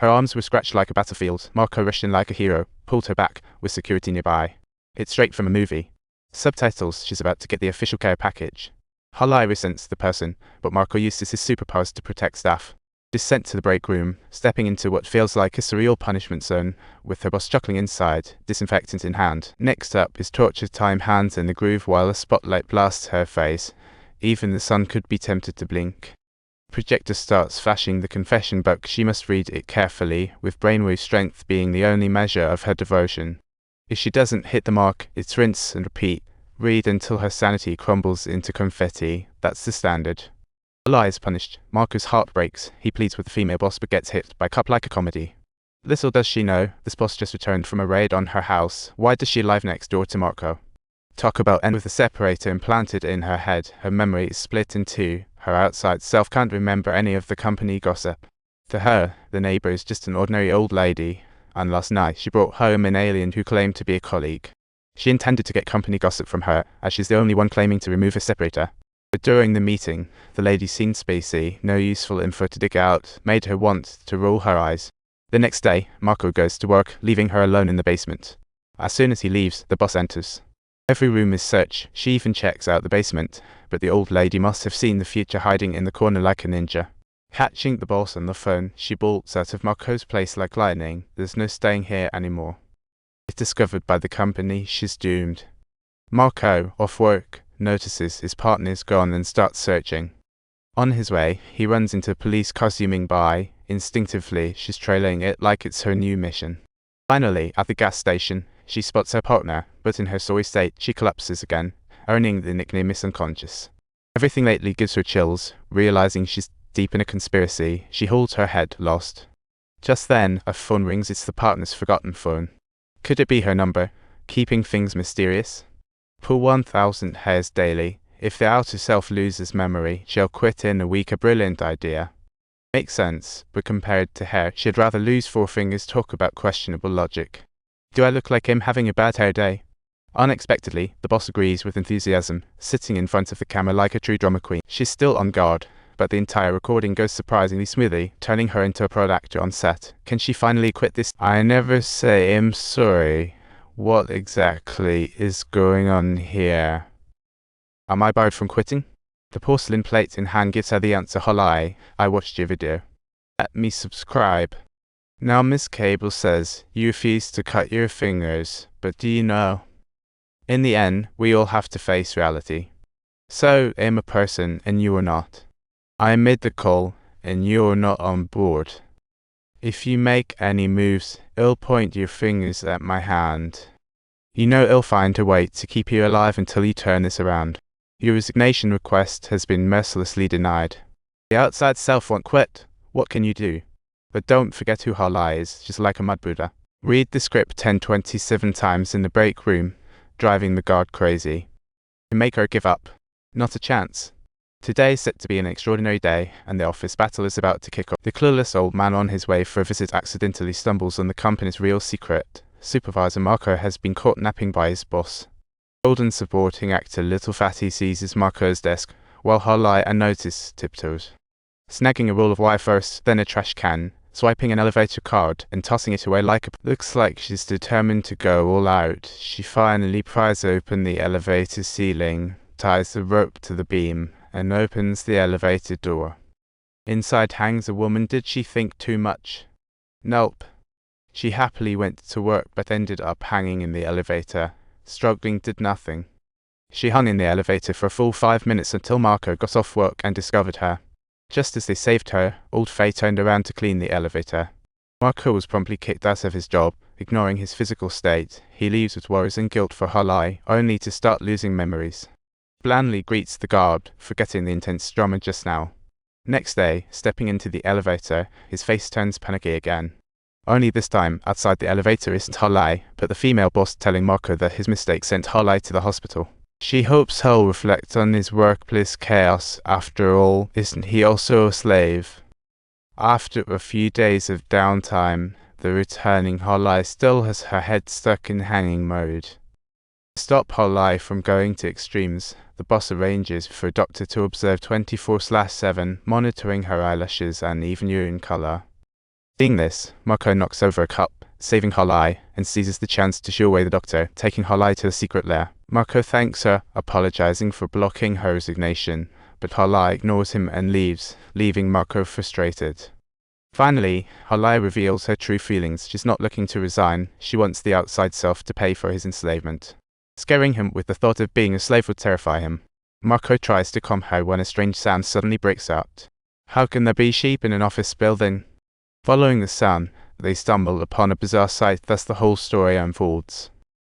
Her arms were scratched like a battlefield. Marco rushed in like a hero, pulled her back, with security nearby. It's straight from a movie. Subtitles, she's about to get the official care package. Harlai resents the person, but Marco uses his superpowers to protect staff. She's sent to the break room, stepping into what feels like a surreal punishment zone, with her boss chuckling inside, disinfectant in hand. Next up is torture time, hands in the groove while a spotlight blasts her face. Even the sun could be tempted to blink. Projector starts flashing the confession book. She must read it carefully, with brainwave strength being the only measure of her devotion. If she doesn't hit the mark, it's rinse and repeat. Read until her sanity crumbles into confetti. That's the standard. Harlai is punished. Marco's heart breaks. He pleads with the female boss but gets hit by cup like a comedy. Little does she know, this boss just returned from a raid on her house. Why does she live next door to Marco? Talk about end with a separator implanted in her head. Her memory is split in two. Her outside self can't remember any of the company gossip. To her, the neighbor is just an ordinary old lady, and last night she brought home an alien who claimed to be a colleague. She intended to get company gossip from her, as she's the only one claiming to remove a separator. But during the meeting, the lady seemed spacey, no useful info to dig out, made her want to roll her eyes. The next day, Marco goes to work, leaving her alone in the basement. As soon as he leaves, the boss enters. Every room is searched. She even checks out the basement, but the old lady must have seen the future hiding in the corner like a ninja. Catching the boss on the phone, she bolts out of Marco's place like lightning. There's no staying here anymore. If discovered by the company, she's doomed. Marco, off work, notices his partner's gone and starts searching. On his way, he runs into a police car zooming by. Instinctively, she's trailing it like it's her new mission. Finally, at the gas station, she spots her partner, but in her sorry state, she collapses again, earning the nickname Miss Unconscious. Everything lately gives her chills. Realizing she's deep in a conspiracy, she holds her head, lost. Just then, a phone rings. It's the partner's forgotten phone. Could it be her number, keeping things mysterious? Pull 1,000 hairs daily. If the outer self loses memory, she'll quit in a week. A brilliant idea. Makes sense, but compared to hair, she'd rather lose 4 fingers. Talk about questionable logic. Do I look like him having a bad hair day? Unexpectedly, the boss agrees with enthusiasm, sitting in front of the camera like a true drama queen. She's still on guard, but the entire recording goes surprisingly smoothly, turning her into a pro actor on set. Can she finally quit this? I never say I'm sorry. What exactly is going on here? Am I barred from quitting? The porcelain plate in hand gives her the answer. Harlai, I watched your video. Let me subscribe. Now Miss Cable says, you refuse to cut your fingers, but do you know? In the end, we all have to face reality. So, I'm a person and you are not. I made the call and you're not on board. If you make any moves, I'll point your fingers at my hand. You know I'll find a way to keep you alive until you turn this around. Your resignation request has been mercilessly denied. The outside self won't quit. What can you do? But don't forget who Harlai is, just like a mud Buddha. Read the script 1027 times in the break room, driving the guard crazy. To make her give up. Not a chance. Today is set to be an extraordinary day, and the office battle is about to kick off. The clueless old man on his way for a visit accidentally stumbles on the company's real secret. Supervisor Marco has been caught napping by his boss. Golden supporting actor Little Fatty seizes Marco's desk, while Harlai, unnoticed, tiptoes. Snagging a roll of wire first, then a trash can, swiping an elevator card, and tossing it away like a... Looks like she's determined to go all out. She finally pries open the elevator ceiling, ties the rope to the beam, and opens the elevator door. Inside hangs a woman. Did she think too much? Nope. She happily went to work but ended up hanging in the elevator. Struggling did nothing. She hung in the elevator for a full 5 minutes until Marco got off work and discovered her. Just as they saved her, old Faye turned around to clean the elevator. Marco was promptly kicked out of his job, ignoring his physical state. He leaves with worries and guilt for Harlai, only to start losing memories. Blandly greets the guard, forgetting the intense drama just now. Next day, stepping into the elevator, his face turns panicky again. Only this time, outside the elevator isn't Harlai, but the female boss telling Marco that his mistake sent Harlai to the hospital. She hopes he'll reflect on his workplace chaos. After all, isn't he also a slave? After a few days of downtime, the returning Harlai still has her head stuck in hanging mode. To stop Harlai from going to extremes, the boss arranges for a doctor to observe 24/7, monitoring her eyelashes and even urine color. Seeing this, Marco knocks over a cup, saving Halai, and seizes the chance to shoo away the doctor, taking Halai to the secret lair. Marco thanks her, apologizing for blocking her resignation, but Halai ignores him and leaves, leaving Marco frustrated. Finally, Halai reveals her true feelings. She's not looking to resign, she wants the outside self to pay for his enslavement. Scaring him with the thought of being a slave would terrify him. Marco tries to calm her when a strange sound suddenly breaks out. How can there be sheep in an office building? Following the sound, they stumble upon a bizarre sight, thus the whole story unfolds.